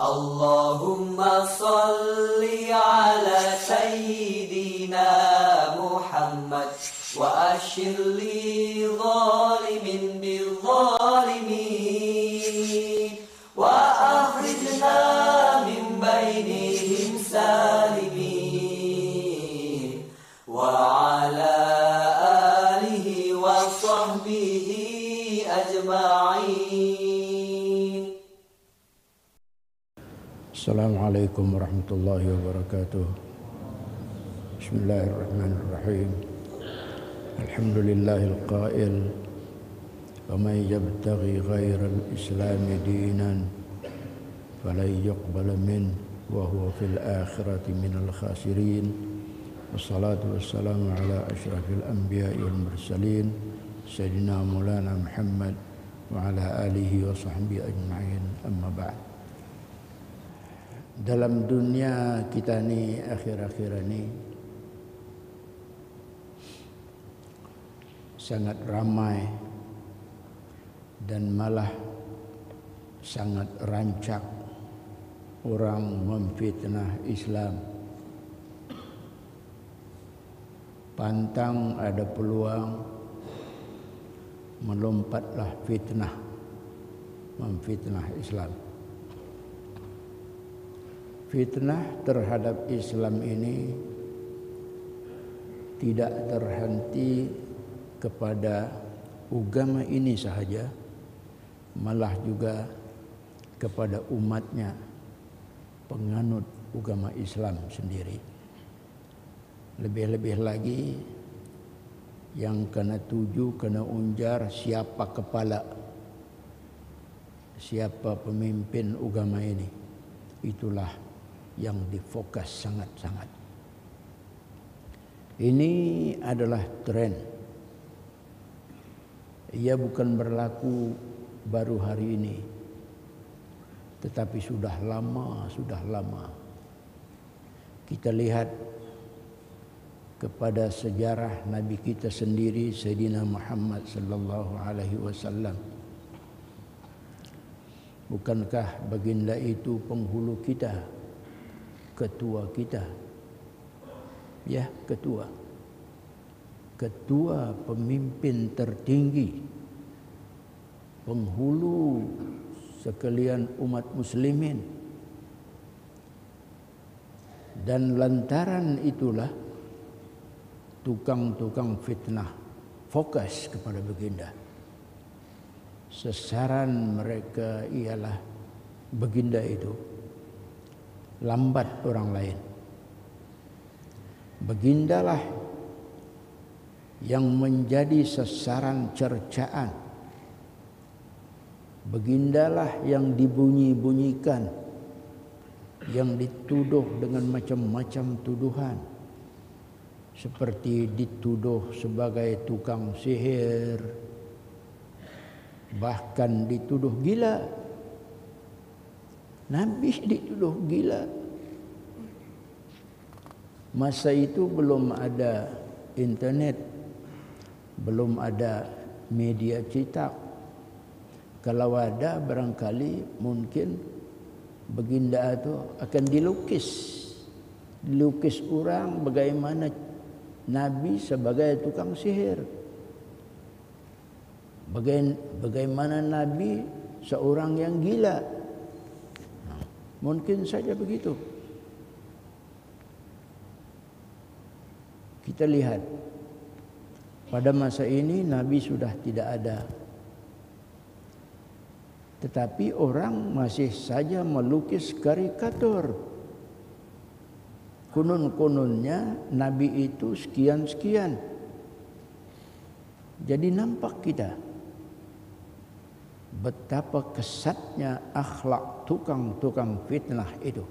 Allahumma salli ala sayyidina Muhammad wa ashir li zalimin bil zalimin wa akhrijna min bainihim salimin wa ala alihi wa sahbihi ajma'in. Assalamualaikum warahmatullahi wabarakatuh. Bismillahirrahmanirrahim. Alhamdulillahil qail wa may yabtaghi ghairal islami dinan falan yuqbala min wa huwa fil akhirati minal khasirin. Wassalatu wassalamu ala asyrafil anbiya'i wal mursalin sayyidina Maulana Muhammad wa ala alihi wa sahbihi ajma'in. Amma ba'd. Dalam dunia kita ni akhir-akhir ini sangat ramai dan malah sangat rancak orang memfitnah Islam. Pantang ada peluang, melompatlah fitnah, memfitnah Islam. Fitnah terhadap Islam ini tidak terhenti kepada agama ini sahaja, malah juga kepada umatnya, penganut agama Islam sendiri. Lebih-lebih lagi yang kena tuju, kena unjar siapa kepala, siapa pemimpin agama ini. Itulah yang difokus sangat-sangat. Ini adalah tren. Ia bukan berlaku baru hari ini, tetapi sudah lama. Kita lihat kepada sejarah Nabi kita sendiri, Sayyidina Muhammad sallallahu alaihi wasallam. Bukankah baginda itu penghulu kita, ketua kita? Ya, ketua pemimpin tertinggi, penghulu sekalian umat muslimin. Dan lantaran itulah tukang-tukang fitnah fokus kepada baginda. Sasaran mereka ialah baginda itu lambat orang lain. Bagindalah yang menjadi sasaran cercaan. Bagindalah yang dibunyi-bunyikan, yang dituduh dengan macam-macam tuduhan. Seperti dituduh sebagai tukang sihir, bahkan dituduh gila. Nabi dituduh gila. Masa itu belum ada internet, belum ada media cetak. Kalau ada, barangkali mungkin baginda itu akan dilukis orang bagaimana Nabi sebagai tukang sihir, bagaimana Nabi seorang yang gila. Mungkin saja begitu. Kita lihat pada masa ini Nabi sudah tidak ada, tetapi orang masih saja melukis karikatur. Konon-kononnya Nabi itu sekian-sekian. Jadi nampak kita betapa kesatnya akhlak tukang-tukang fitnah itu.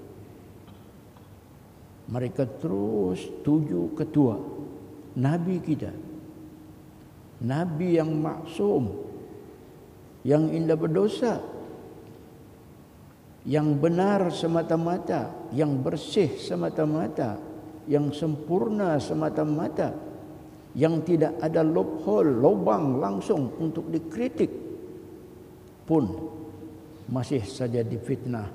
Mereka terus tuju ketua Nabi kita, Nabi yang maksum, yang indah berdosa, yang benar semata-mata, yang bersih semata-mata, yang sempurna semata-mata, yang tidak ada loophole, lubang langsung untuk dikritik, pun masih saja difitnah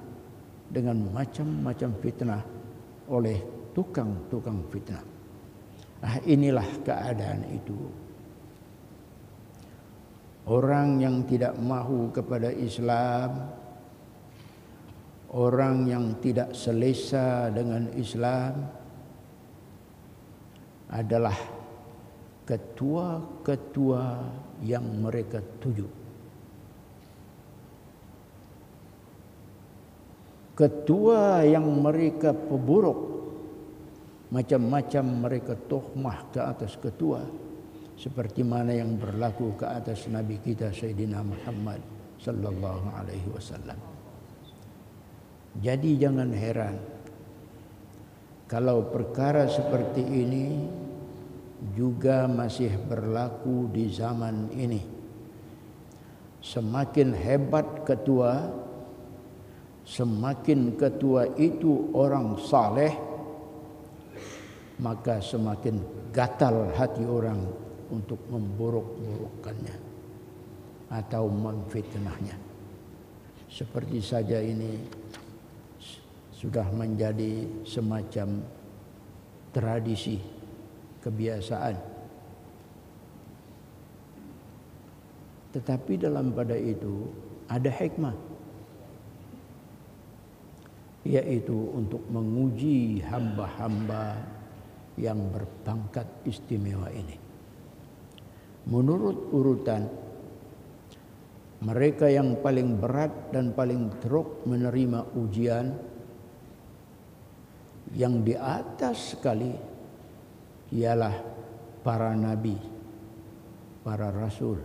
dengan macam-macam fitnah oleh tukang-tukang fitnah. Inilah keadaan itu. Orang yang tidak mahu kepada Islam, orang yang tidak selesa dengan Islam adalah ketua-ketua yang mereka tuju. Ketua yang mereka peburuk, macam-macam mereka tuhmah ke atas ketua, seperti mana yang berlaku ke atas Nabi kita Sayyidina Muhammad sallallahu alaihi wasallam. Jadi jangan heran kalau perkara seperti ini juga masih berlaku di zaman ini. Semakin hebat ketua, semakin ketua itu orang saleh, maka semakin gatal hati orang untuk memburuk-burukkannya atau memfitnahnya. Seperti saja ini sudah menjadi semacam tradisi, kebiasaan. Tetapi dalam pada itu ada hikmah, yaitu untuk menguji hamba-hamba yang berpangkat istimewa ini. Menurut urutan, mereka yang paling berat dan paling teruk menerima ujian, yang di atas sekali ialah para nabi, para rasul,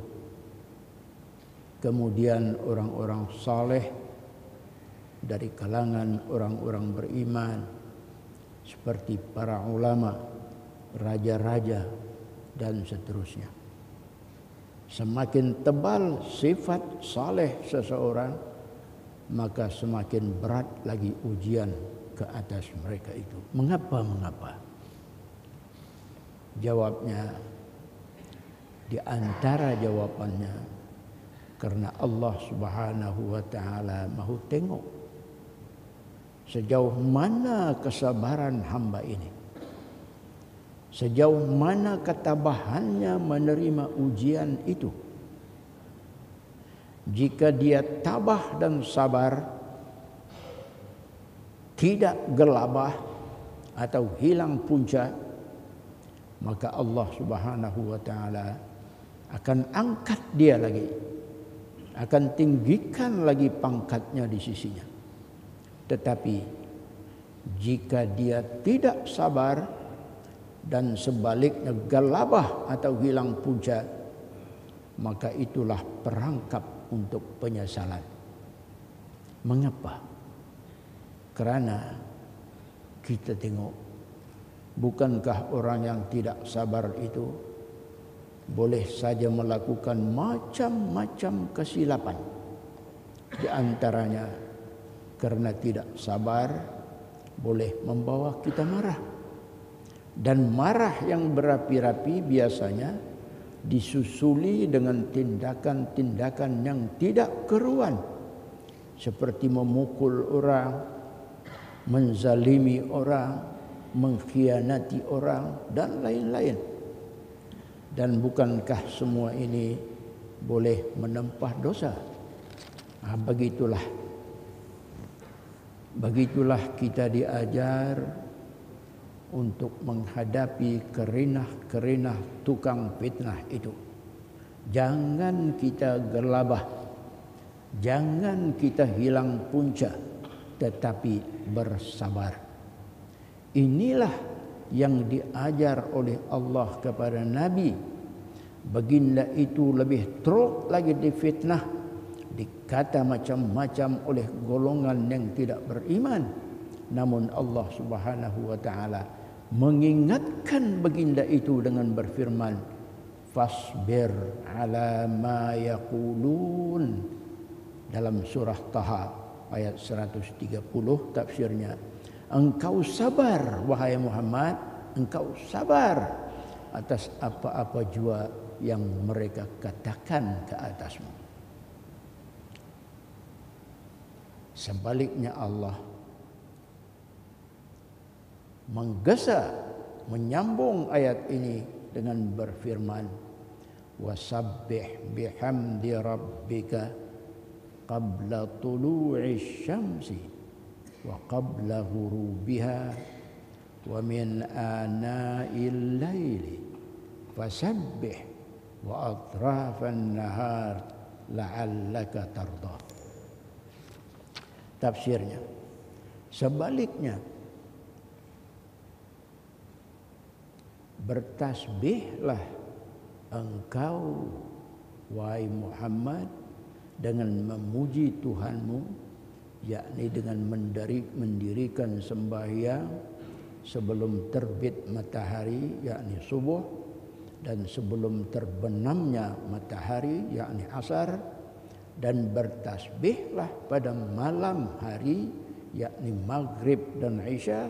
kemudian orang-orang saleh dari kalangan orang-orang beriman, seperti para ulama, raja-raja, dan seterusnya. Semakin tebal sifat saleh seseorang, maka semakin berat lagi ujian ke atas mereka itu. Mengapa? Jawabnya, di antara jawabannya, karena Allah Subhanahu wa taala mahu tengok sejauh mana kesabaran hamba ini, sejauh mana ketabahannya menerima ujian itu. Jika dia tabah dan sabar, tidak gelabah atau hilang punca, maka Allah Subhanahu wa taala akan angkat dia lagi, akan tinggikan lagi pangkatnya di sisinya. Tetapi jika dia tidak sabar dan sebaliknya gelabah atau hilang punca, maka itulah perangkap untuk penyesalan. Mengapa? Karena kita tengok, bukankah orang yang tidak sabar itu boleh saja melakukan macam-macam kesilapan? Di antaranya karena tidak sabar boleh membawa kita marah. Dan marah yang berapi-api biasanya disusuli dengan tindakan-tindakan yang tidak keruan, seperti memukul orang, menzalimi orang, mengkhianati orang, dan lain-lain. Dan bukankah semua ini boleh menempah dosa? Begitulah kita diajar untuk menghadapi kerenah-kerenah tukang fitnah itu. Jangan kita gelabah, jangan kita hilang punca, tetapi bersabar. Inilah yang diajar oleh Allah kepada Nabi. Baginda itu lebih teruk lagi difitnah, dikata macam-macam oleh golongan yang tidak beriman. Namun Allah Subhanahu wa taala mengingatkan baginda itu dengan berfirman, fasbir ala ma yaqulun, dalam surah Taha ayat 130 tafsirnya. Engkau sabar wahai Muhammad, engkau sabar atas apa-apa jua yang mereka katakan ke atasmu. Sebaliknya Allah menggesa, menyambung ayat ini dengan berfirman, wasabbih bihamdi rabbika qabla tulu'i syamsi wa qabla ghurubiha wa min ana'il laili fasabbih wa atrafan nahar la'allaka tarda. Tafsirnya, sebaliknya, bertasbihlah engkau wahai Muhammad dengan memuji Tuhanmu, yakni dengan mendirikan sembahyang sebelum terbit matahari, yakni subuh, dan sebelum terbenamnya matahari, yakni asar, dan bertasbihlah pada malam hari, yakni maghrib dan isya,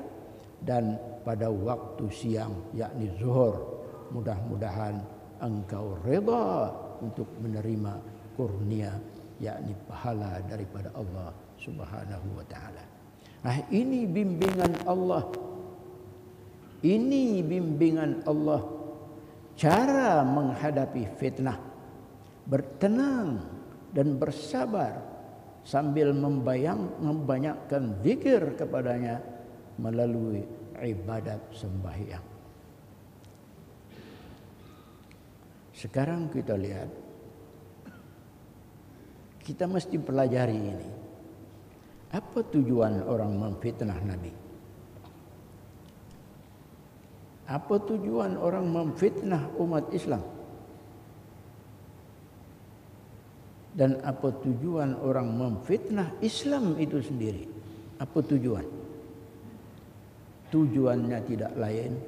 dan pada waktu siang, yakni zuhur. Mudah-mudahan engkau reda untuk menerima kurnia, yakni pahala daripada Allah Subhanahu wa taala. Nah, ini bimbingan Allah. Ini bimbingan Allah, cara menghadapi fitnah, bertenang dan bersabar sambil membanyakkan zikir kepadanya melalui ibadat sembahyang. Sekarang kita lihat, kita mesti pelajari ini. Apa tujuan orang memfitnah Nabi? Apa tujuan orang memfitnah umat Islam? Dan apa tujuan orang memfitnah Islam itu sendiri? Apa tujuan? Tujuannya tidak lain,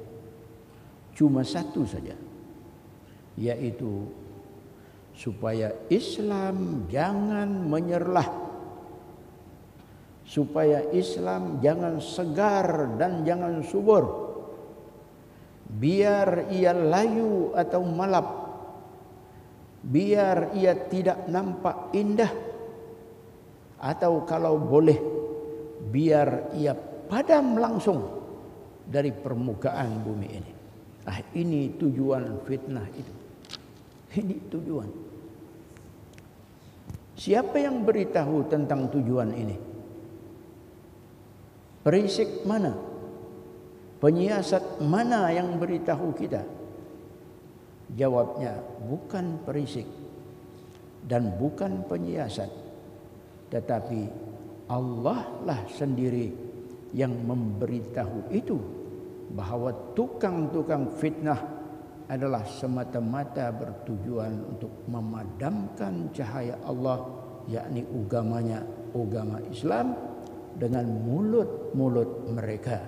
cuma satu saja, yaitu supaya Islam jangan menyerlah, supaya Islam jangan segar dan jangan subur, biar ia layu atau malap, biar ia tidak nampak indah, atau kalau boleh biar ia padam langsung dari permukaan bumi ini. Ini tujuan fitnah itu. Ini tujuan. Siapa yang beritahu tentang tujuan ini? Perisik mana? Penyiasat mana yang beritahu kita? Jawabnya, bukan perisik dan bukan penyiasat, tetapi Allah lah sendiri yang memberitahu itu, bahwa tukang-tukang fitnah adalah semata-mata bertujuan untuk memadamkan cahaya Allah, yakni agamanya, agama Islam, dengan mulut-mulut mereka.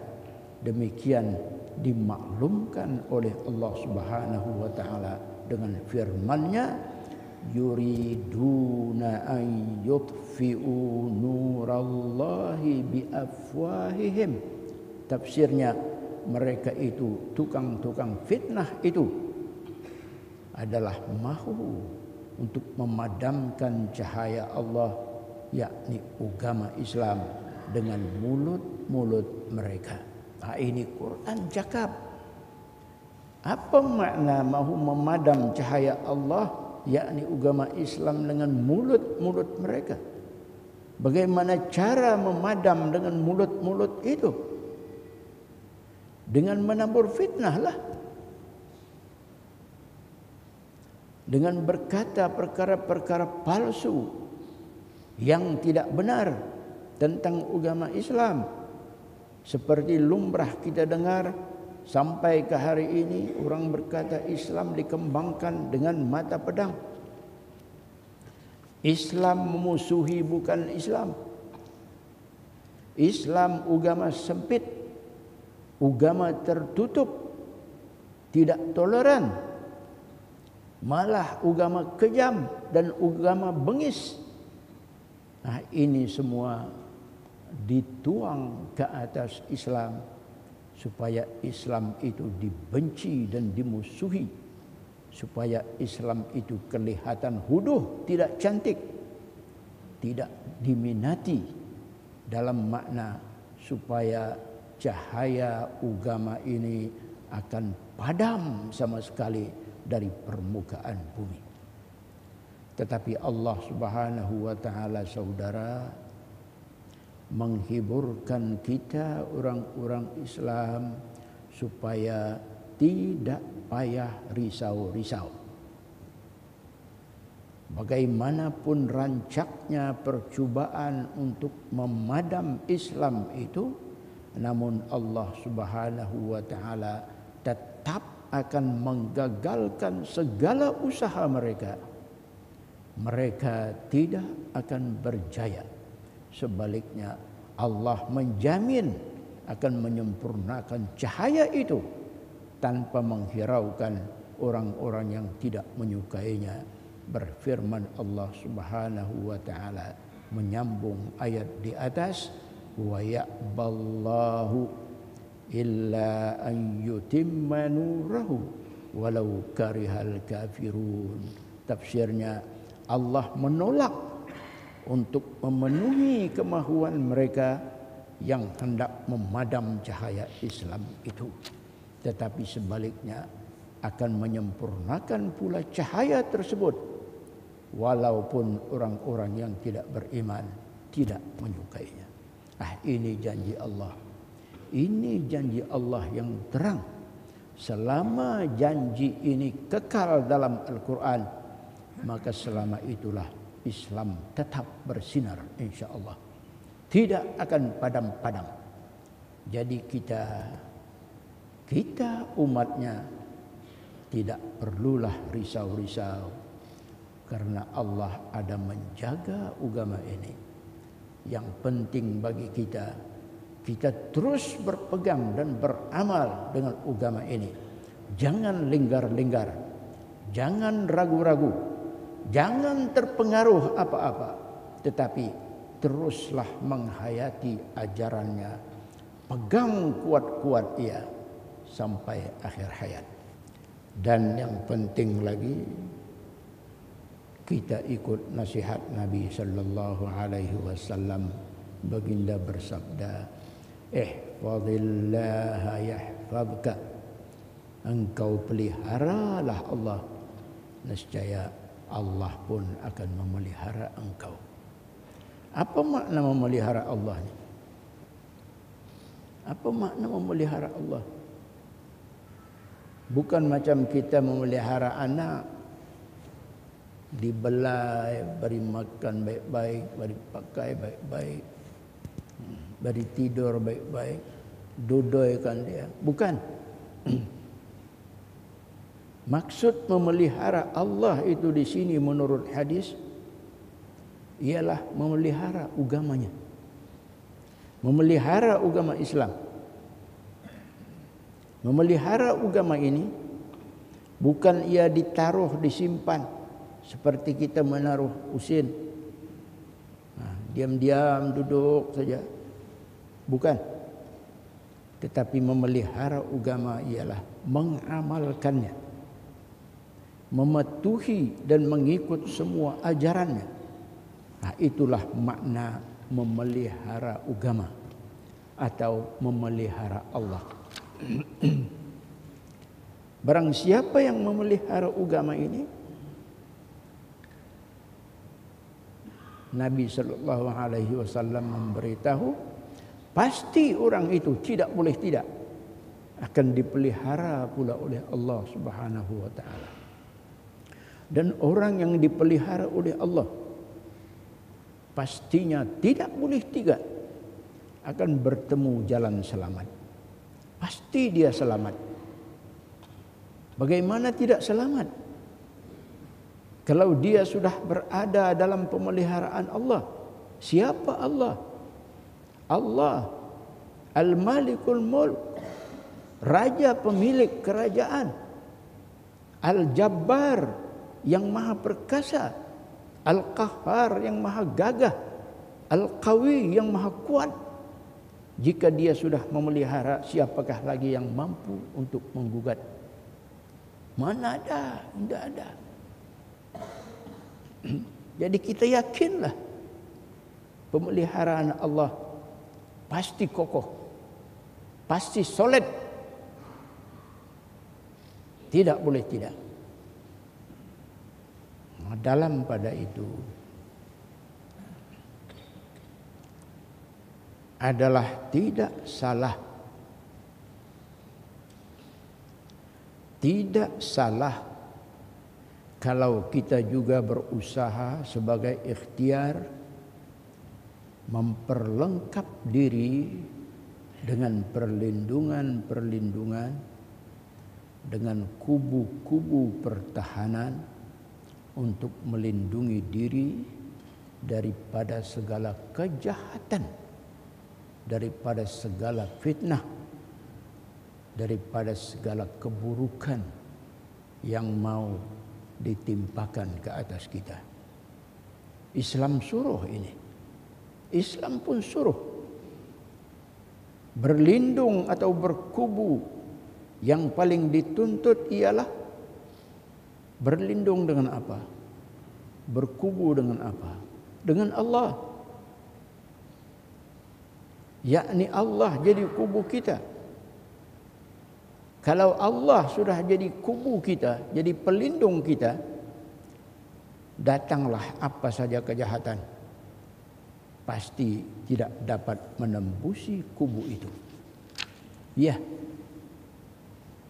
Demikian dimaklumkan oleh Allah Subhanahu wa taala dengan firman-Nya, yuriduna an yutfi'u nurallahi biafwahihim. Tafsirnya, mereka itu tukang-tukang fitnah itu adalah mahu untuk memadamkan cahaya Allah, yakni agama Islam, dengan mulut-mulut mereka. Ini Quran cakap. Apa makna mahu memadam cahaya Allah, yakni agama Islam, dengan mulut-mulut mereka? Bagaimana cara memadam dengan mulut-mulut itu? Dengan menabur fitnah lah. Dengan berkata perkara-perkara palsu yang tidak benar tentang agama Islam. Seperti lumrah kita dengar sampai ke hari ini, orang berkata Islam dikembangkan dengan mata pedang. Islam memusuhi bukan Islam. Islam agama sempit, agama tertutup, tidak toleran, malah agama kejam dan agama bengis. Ini semua dituang ke atas Islam supaya Islam itu dibenci dan dimusuhi, supaya Islam itu kelihatan huduh, tidak cantik, tidak diminati, dalam makna supaya cahaya agama ini akan padam sama sekali dari permukaan bumi. Tetapi Allah Subhanahu wa taala, saudara, menghiburkan kita orang-orang Islam supaya tidak payah risau-risau. Bagaimanapun rancaknya percubaan untuk memadam Islam itu, namun Allah Subhanahu wa taala tetap akan menggagalkan segala usaha mereka. Mereka tidak akan berjaya. Sebaliknya, Allah menjamin akan menyempurnakan cahaya itu tanpa menghiraukan orang-orang yang tidak menyukainya. Berfirman Allah Subhanahu wa taala menyambung ayat di atas, wa ya'ballahu illa an yutimma nurahu walau karihal kafirun. Tafsirnya, Allah menolak untuk memenuhi kemahuan mereka yang hendak memadam cahaya Islam itu, tetapi sebaliknya akan menyempurnakan pula cahaya tersebut walaupun orang-orang yang tidak beriman tidak menyukainya. Ini janji Allah. Ini janji Allah yang terang. Selama janji ini kekal dalam Al-Quran, maka selama itulah Islam tetap bersinar insya-Allah. Tidak akan padam-padam. Jadi kita umatnya tidak perlulah risau-risau, karena Allah ada menjaga agama ini. Yang penting bagi kita terus berpegang dan beramal dengan agama ini. Jangan linggar-linggar, jangan ragu-ragu, jangan terpengaruh apa-apa, tetapi teruslah menghayati ajarannya. Pegang kuat-kuat ia sampai akhir hayat. Dan yang penting lagi, kita ikut nasihat Nabi sallallahu alaihi wasallam. Baginda bersabda, ihfazillaha yahfazka. Engkau peliharalah Allah, nescaya Allah pun akan memelihara engkau. Apa makna memelihara Allah ni? Apa makna memelihara Allah? Bukan macam kita memelihara anak, dibelai, beri makan baik-baik, beri pakai baik-baik, beri tidur baik-baik, duduikan dia. Bukan. Maksud memelihara Allah itu di sini menurut hadis ialah memelihara agamanya. Memelihara agama Islam. Memelihara agama ini bukan ia ditaruh, disimpan seperti kita menaruh usin. Diam-diam duduk saja. Bukan. Tetapi memelihara agama ialah mengamalkannya, mematuhi dan mengikut semua ajarannya. Itulah makna memelihara agama atau memelihara Allah. Barang siapa yang memelihara agama ini, Nabi sallallahu alaihi wasallam memberitahu, pasti orang itu tidak boleh tidak akan dipelihara pula oleh Allah Subhanahu wa taala. Dan orang yang dipelihara oleh Allah pastinya tidak boleh tidak akan bertemu jalan selamat. Pasti dia selamat. Bagaimana tidak selamat? Kalau dia sudah berada dalam pemeliharaan Allah. Siapa Allah? Allah Al-Malikul Mulk, Raja pemilik kerajaan, Al-Jabbar yang maha perkasa, Al-Qahhar yang maha gagah, Al-Qawi yang maha kuat. Jika dia sudah memelihara, siapakah lagi yang mampu untuk menggugat? Mana ada? Tidak ada. Jadi kita yakinlah pemeliharaan Allah pasti kokoh. pasti solid. Tidak boleh tidak. Nah, dalam pada itu adalah tidak salah. Tidak salah kalau kita juga berusaha sebagai ikhtiar memperlengkap diri dengan perlindungan-perlindungan, dengan kubu-kubu pertahanan untuk melindungi diri daripada segala kejahatan, daripada segala fitnah, daripada segala keburukan yang mau ditimpakan ke atas kita. Islam suruh ini. Islam pun suruh berlindung atau berkubu. Yang paling dituntut ialah berlindung dengan apa? Berkubu dengan apa? Dengan Allah. Yakni Allah jadi kubu kita. Kalau Allah sudah jadi kubu kita, jadi pelindung kita, datanglah apa saja kejahatan, pasti tidak dapat menembusi kubu itu. Ya,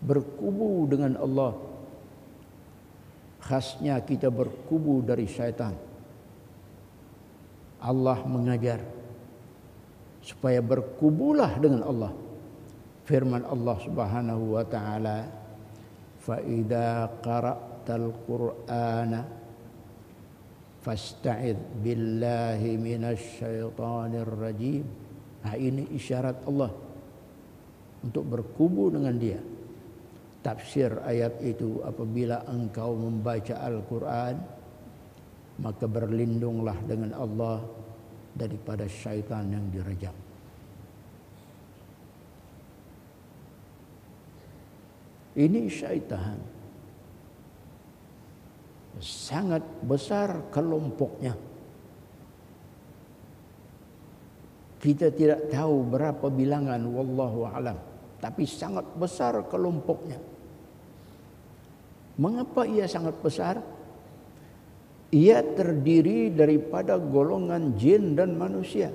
berkubu dengan Allah. Khasnya kita berkubu dari syaitan. Allah mengajar supaya berkubulah dengan Allah. Firman Allah Subhanahu wa taala, "Fa idza qara'tal Qur'ana fasta'idz billahi minasy syaithanir rajim." Nah, ini isyarat Allah untuk berkubu dengan Dia. Tafsir ayat itu, apabila engkau membaca Al-Quran, maka berlindunglah dengan Allah daripada syaitan yang dirajam. Ini syaitan sangat besar kelompoknya. Kita tidak tahu berapa bilangan, wallahu alam, tapi sangat besar kelompoknya. Mengapa ia sangat besar? Ia terdiri daripada golongan jin dan manusia.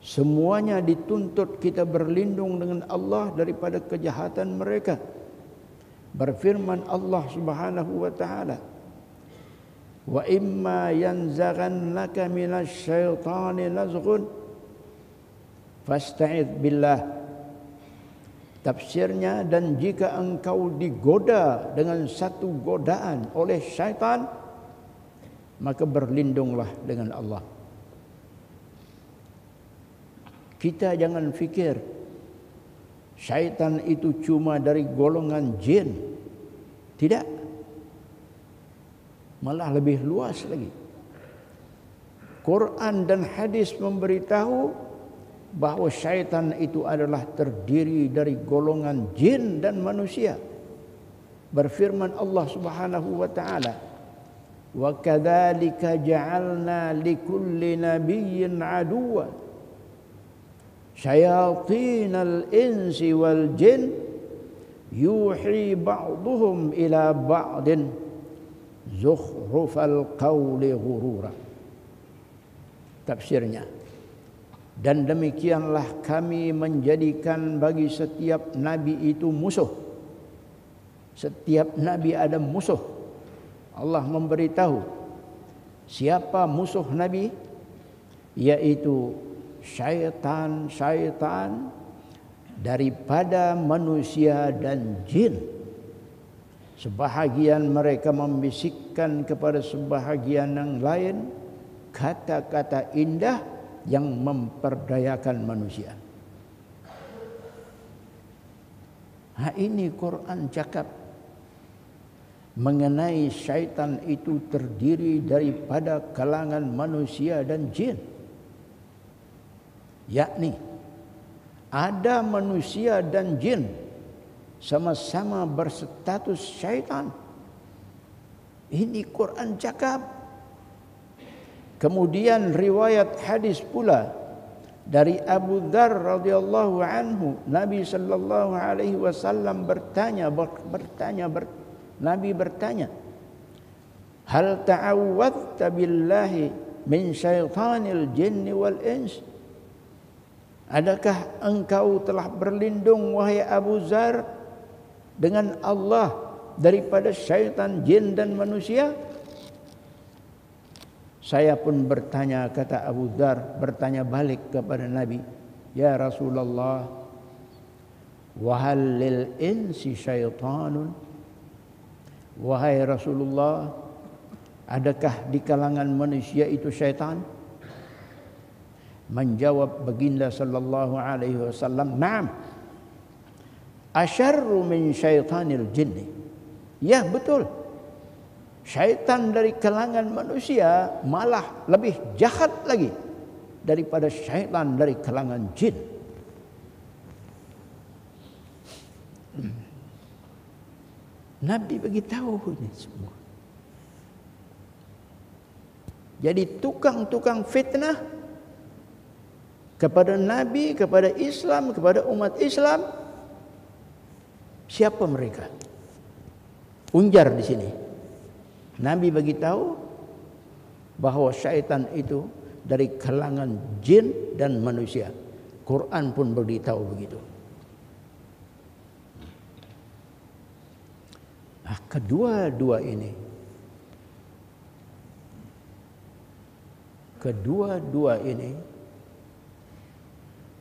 Semuanya dituntut kita berlindung dengan Allah daripada kejahatan mereka. Berfirman Allah Subhanahu wa taala, "Wa imma yanzaghannaka minasy syaitani nazghun fasta'idz billah." Tafsirnya, dan jika engkau digoda dengan satu godaan oleh syaitan, maka berlindunglah dengan Allah. Kita jangan fikir syaitan itu cuma dari golongan jin. Tidak. Malah lebih luas lagi. Quran dan hadis memberitahu bahawa syaitan itu adalah terdiri dari golongan jin dan manusia. Berfirman Allah Subhanahu wa taala, "Wa kadzalika ja'alna likulli nabiyyin 'aduwwan syayatinal insi wal jin yuhi ba'duhum ila ba'din zukhrufal qawli ghurura." Tafsirnya, dan demikianlah kami menjadikan bagi setiap nabi itu musuh. Setiap nabi ada musuh. Allah memberitahu siapa musuh nabi, yaitu syaitan-syaitan daripada manusia dan jin. Sebahagian mereka membisikkan kepada sebahagian yang lain kata-kata indah yang memperdayakan manusia. Nah, ini Quran cakap mengenai syaitan itu terdiri daripada kalangan manusia dan jin. Yakni ada manusia dan jin sama-sama berstatus syaitan. Ini Quran cakap. Kemudian riwayat hadis pula Dari Abu Dzar radhiyallahu anhu, Nabi sallallahu alaihi wasallam Nabi bertanya, "Hal ta'awwadta billahi min syaitanil jinni wal ins?" Adakah engkau telah berlindung wahai Abu Dzar dengan Allah daripada syaitan jin dan manusia? Saya pun bertanya, kata Abu Dzar, bertanya balik kepada Nabi, "Ya Rasulullah, wa hal lil insi syaitanun?" Wahai Rasulullah, adakah di kalangan manusia itu syaitan? Menjawab baginda sallallahu alaihi wasallam, "Na'am. Asyarru min syaitanil jinni." Ya, betul. Syaitan dari kalangan manusia malah lebih jahat lagi daripada syaitan dari kalangan jin. Nabi beritahu ini semua. Jadi tukang-tukang fitnah kepada Nabi, kepada Islam, kepada umat Islam, siapa mereka? Unjar di sini. Nabi beritahu bahawa syaitan itu dari kalangan jin dan manusia. Quran pun beritahu begitu. Nah, kedua-dua ini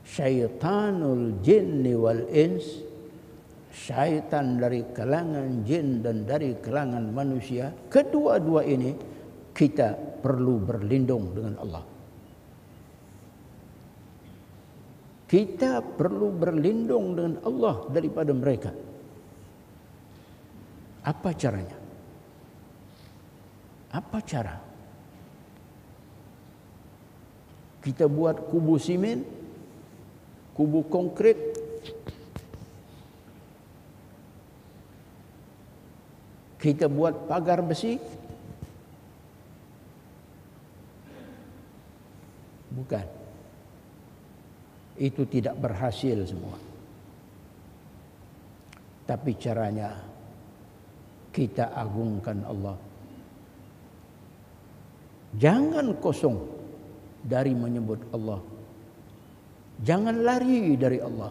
syaitanul jinni wal ins, syaitan dari kalangan jin dan dari kalangan manusia, kedua-dua ini kita perlu berlindung dengan Allah. Kita perlu berlindung dengan Allah daripada mereka. Apa caranya? Apa cara? Kita buat kubu simen, kubu konkret, kita buat pagar besi? Bukan. Itu tidak berhasil semua. Tapi caranya kita agungkan Allah. Jangan kosong dari menyebut Allah. Jangan lari dari Allah.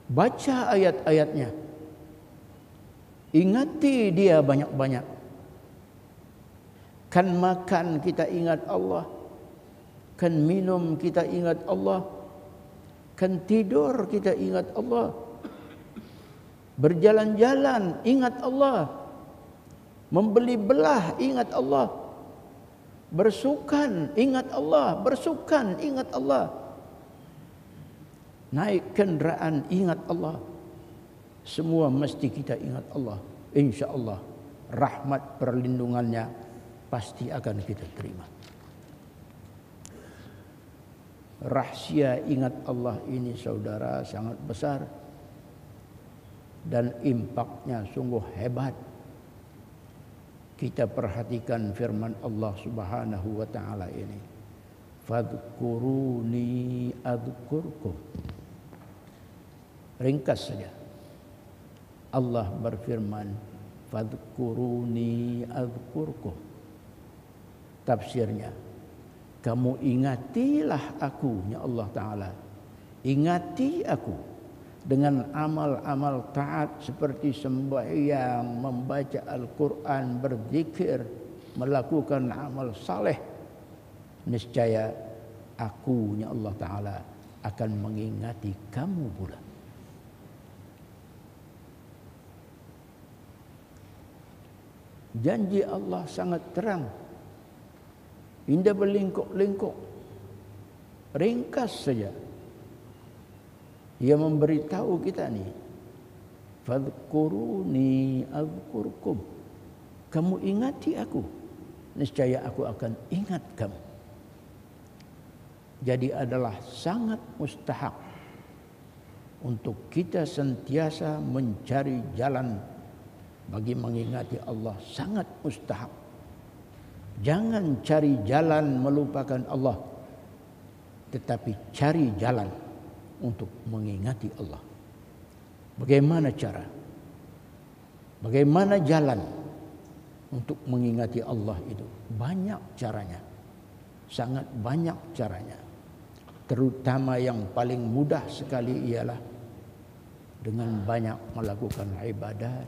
Baca ayat-ayatnya. Ingati dia banyak-banyak. Kan makan kita ingat Allah. Kan minum kita ingat Allah. Kan tidur kita ingat Allah. Berjalan-jalan ingat Allah. Membeli belah ingat Allah. Bersukan ingat Allah. Bersukan ingat Allah. Naik kenderaan ingat Allah. Semua mesti kita ingat Allah. Insya Allah rahmat perlindungannya pasti akan kita terima. Rahsia ingat Allah ini saudara sangat besar. Dan impaknya sungguh hebat. Kita perhatikan firman Allah Subhanahu wa taala ini. Fadhkuruni adzkurkum. Ringkas saja. Allah berfirman, fadhkuruni adzkurkum. Tafsirnya, kamu ingatilah aku, ya Allah Ta'ala. Ingati aku dengan amal-amal taat seperti sembahyang, membaca Al-Quran, berzikir, melakukan amal saleh. Niscaya aku, ya Allah Ta'ala, akan mengingati kamu pula. Janji Allah sangat terang. Indah berlingkuk-lingkuk. Ringkas saja. Dia memberitahu kita ni. Fadhkuruni adzkurkum. Kamu ingati aku. Niscaya aku akan ingat kamu. Jadi adalah sangat mustahak untuk kita sentiasa mencari jalan bagi mengingati Allah. Sangat mustahak. Jangan cari jalan melupakan Allah. tetapi cari jalan untuk mengingati Allah. Bagaimana cara? Bagaimana jalan untuk mengingati Allah itu? Banyak caranya. Sangat banyak caranya. Terutama yang paling mudah sekali ialah dengan banyak melakukan ibadat.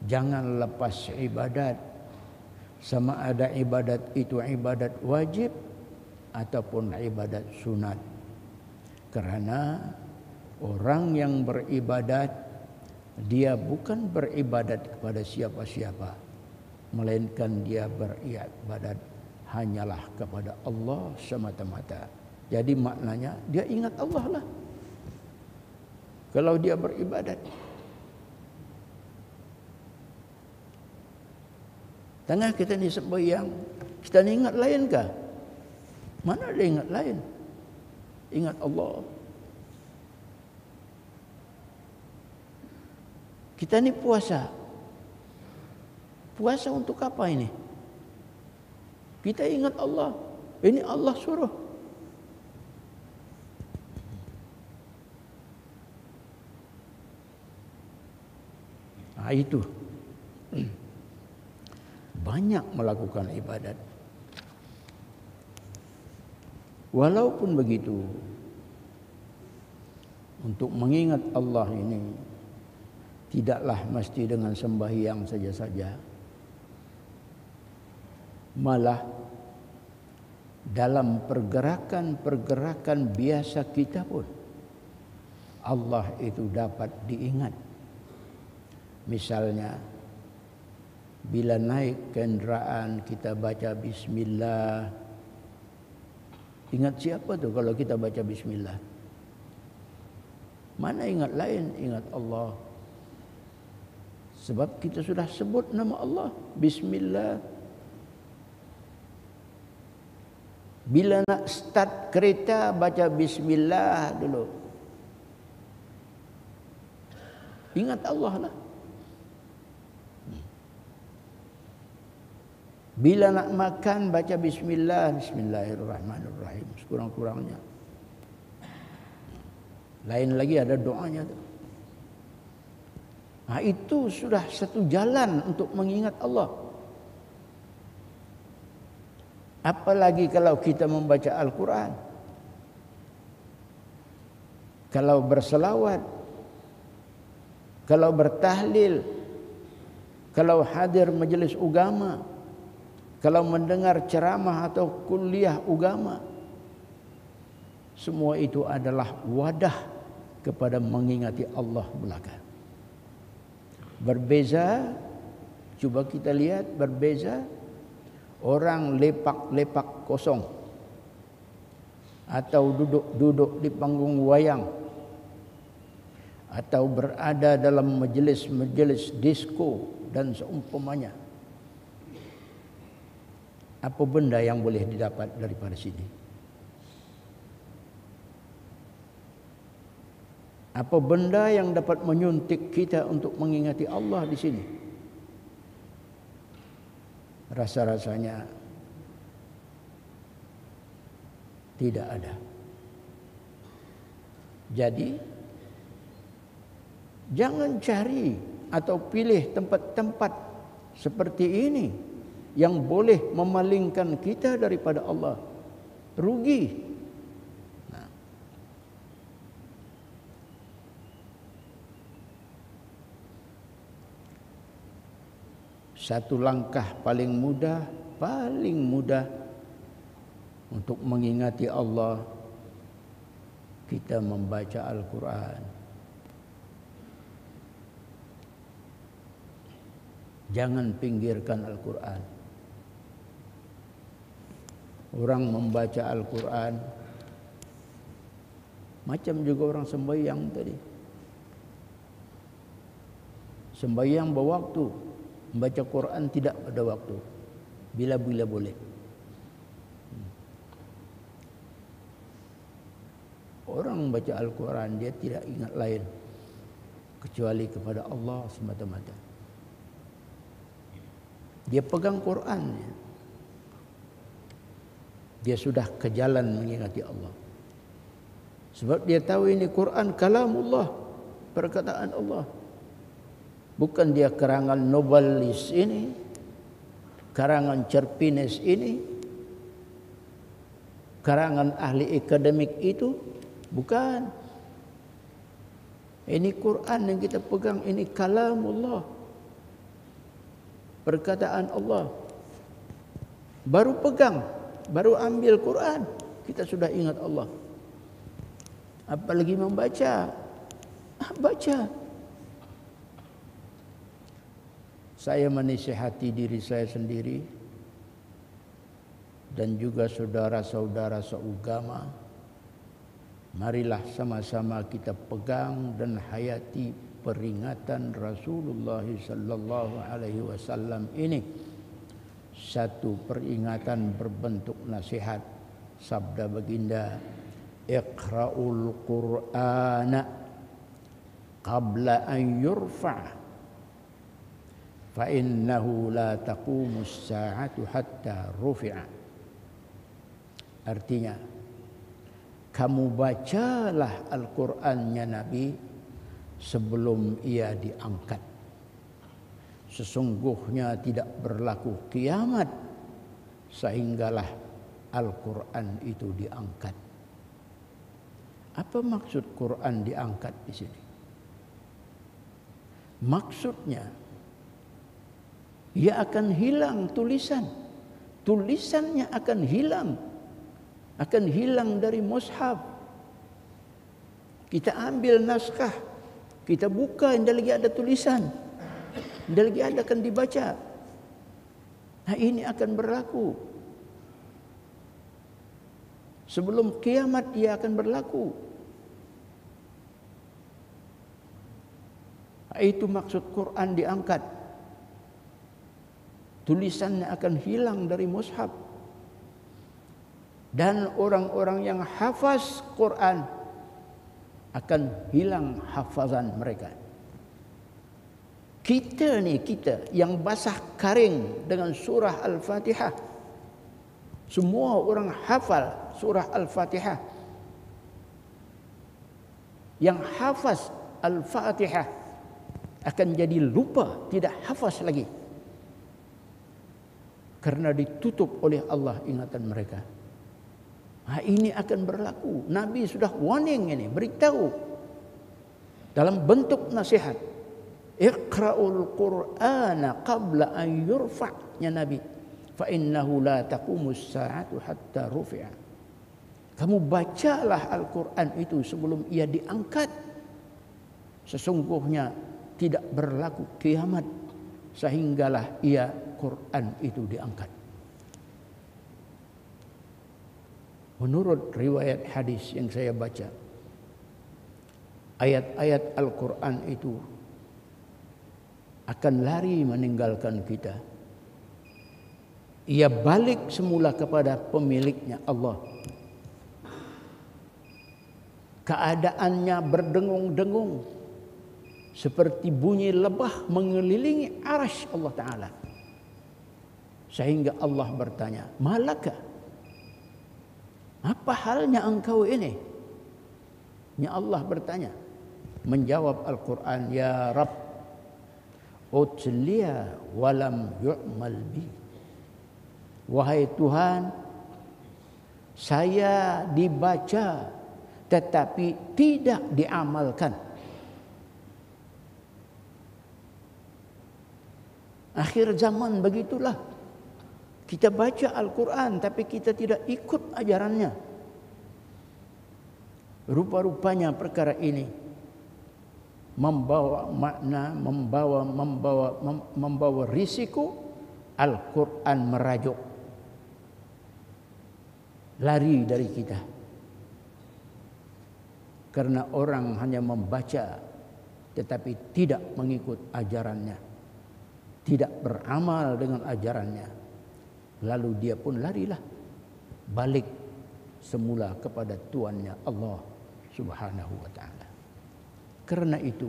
Jangan lepas ibadat. Sama ada ibadat itu ibadat wajib ataupun ibadat sunat. Karena orang yang beribadat, dia bukan beribadat kepada siapa-siapa, melainkan dia beribadat hanyalah kepada Allah semata-mata. Jadi maknanya dia ingat Allah lah kalau dia beribadat. Tengah kita ni sembahyang, kita ni ingat lain kah? Mana ada ingat lain? Ingat Allah. Kita ni puasa. Puasa untuk apa ini? Kita ingat Allah. Ini Allah suruh. Itu. Banyak melakukan ibadat. Walaupun begitu, untuk mengingat Allah ini tidaklah mesti dengan sembahyang saja-saja. Malah dalam pergerakan-pergerakan biasa kita pun Allah itu dapat diingat. Misalnya bila naik kenderaan kita baca bismillah. Ingat siapa tu kalau kita baca bismillah? Mana ingat lain? Ingat Allah. Sebab kita sudah sebut nama Allah, bismillah. Bila nak start kereta baca bismillah dulu. Ingat Allah lah. Bila nak makan baca bismillah, bismillahirrahmanirrahim sekurang-kurangnya. Lain lagi ada doanya tu. Itu sudah satu jalan untuk mengingat Allah. Apalagi kalau kita membaca Al-Quran, kalau berselawat, kalau bertahlil, kalau hadir majlis agama, kalau mendengar ceramah atau kuliah agama, semua itu adalah wadah kepada mengingati Allah belaka. Berbeza, cuba kita lihat berbeza orang lepak-lepak kosong atau duduk-duduk di panggung wayang atau berada dalam majlis-majlis disko dan seumpamanya. Apa benda yang boleh didapat daripada sini? Apa benda yang dapat menyuntik kita untuk mengingati Allah di sini? Rasa-rasanya tidak ada. Jadi jangan cari atau pilih tempat-tempat seperti ini yang boleh memalingkan kita daripada Allah. Rugi. Satu langkah paling mudah untuk mengingati Allah, kita membaca Al-Quran. Jangan pinggirkan Al-Quran. Orang membaca Al-Quran macam juga orang sembahyang tadi. Sembahyang berwaktu, membaca Quran tidak pada waktu, bila-bila boleh. Orang membaca Al-Quran dia tidak ingat lain kecuali kepada Allah semata-mata. Dia pegang Quran. dia sudah ke jalan mengingati Allah. Sebab dia tahu ini Quran kalamullah, perkataan Allah. Bukan dia karangan novelis ini, karangan cerpines ini, karangan ahli akademik itu. Bukan. Ini Quran yang kita pegang, ini kalamullah, perkataan Allah. Baru pegang, baru ambil Quran, kita sudah ingat Allah. Apalagi membaca. Baca. Saya menasihati diri saya sendiri dan juga saudara-saudara seagama. Marilah sama-sama kita pegang dan hayati peringatan Rasulullah sallallahu alaihi wasallam ini. Satu peringatan berbentuk nasihat. Sabda baginda, "Iqra'ul Qur'ana qabla an yurfa'. Fa innahu la taqumus sa'atu hatta rufi'a." Artinya, kamu bacalah Al-Qur'annya Nabi sebelum ia diangkat. Sesungguhnya tidak berlaku kiamat sehinggalah Al-Qur'an itu diangkat. Apa maksud Quran diangkat di sini? Maksudnya, ia akan hilang tulisan. Tulisannya akan hilang. Akan hilang dari mushaf. Kita ambil naskah, kita buka, tidak lagi ada tulisan, tidak lagi ada akan dibaca. Nah, ini akan berlaku. Sebelum kiamat ia akan berlaku. Itu maksud Quran diangkat. Tulisannya akan hilang dari mushaf. Dan orang-orang yang hafaz Quran akan hilang hafazan mereka. Kita yang basah karing dengan surah Al-Fatihah. Semua orang hafal surah Al-Fatihah. Yang hafaz Al-Fatihah akan jadi lupa, tidak hafaz lagi. Karena ditutup oleh Allah ingatan mereka. Nah, ini akan berlaku. Nabi sudah warning ini, beritahu. Dalam bentuk nasihat. Iqra'ul Qur'ana qabla an yurfa'nya Nabi. Fa innahu la taqumus sa'atu hatta rufi'a. Kamu bacalah Al-Quran itu sebelum ia diangkat. Sesungguhnya tidak berlaku kiamat sehinggalah ia Quran itu diangkat. Menurut riwayat hadis yang saya baca, ayat-ayat Al-Quran itu akan lari meninggalkan kita. Ia balik semula kepada pemiliknya Allah. Keadaannya berdengung-dengung seperti bunyi lebah mengelilingi arasy Allah Ta'ala. Sehingga Allah bertanya, "Malaka? Apa halnya engkau ini?" Ya Allah bertanya. Menjawab Al-Quran, "Ya Rabb, utliya walam yu'mal bi." Wahai Tuhan, saya dibaca tetapi tidak diamalkan. Akhir zaman begitulah. Kita baca Al-Quran tapi kita tidak ikut ajarannya. Rupa-rupanya perkara ini membawa makna, membawa risiko. Al-Quran merajuk, lari dari kita. Karena orang hanya membaca tetapi tidak mengikut ajarannya, tidak beramal dengan ajarannya. Lalu dia pun larilah balik semula kepada Tuannya Allah Subhanahu wa ta'ala. Karena itu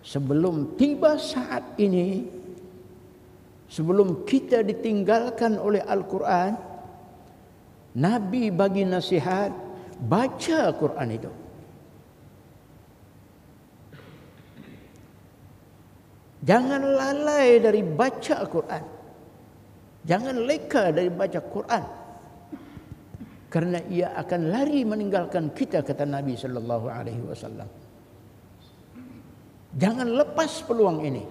sebelum tiba saat ini Sebelum kita ditinggalkan oleh Al-Quran, Nabi bagi nasihat, baca Quran itu. Jangan lalai dari baca Quran. Jangan leka dari baca Quran. Karena ia akan lari meninggalkan kita, kata Nabi sallallahu alaihi wasallam. Jangan lepas peluang ini.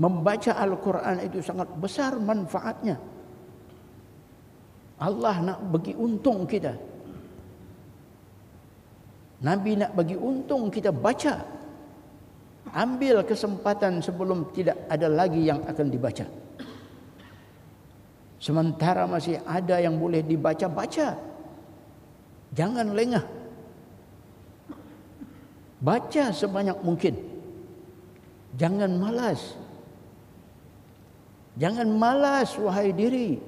Membaca Al-Quran itu sangat besar manfaatnya. Allah nak bagi untung kita. Nabi nak bagi untung kita baca. Ambil kesempatan sebelum tidak ada lagi yang akan dibaca. Sementara masih ada yang boleh dibaca, baca. Jangan lengah. Baca sebanyak mungkin. Jangan malas. Jangan malas wahai diri.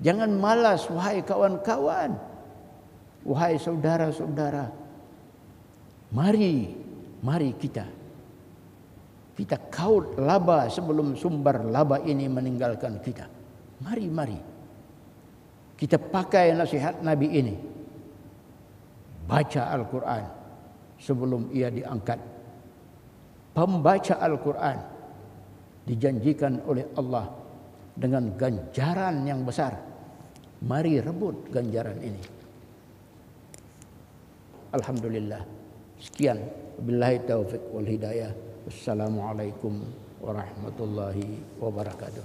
Jangan malas wahai kawan-kawan. Wahai saudara-saudara. Mari kita kaut laba sebelum sumber laba ini meninggalkan kita. Mari kita pakai nasihat Nabi ini. Baca Al-Quran sebelum ia diangkat. Pembaca Al-Quran dijanjikan oleh Allah dengan ganjaran yang besar. Mari rebut ganjaran ini. Alhamdulillah. Sekian. Billahi taufiq wal hidayah. Wassalamualaikum warahmatullahi wabarakatuh.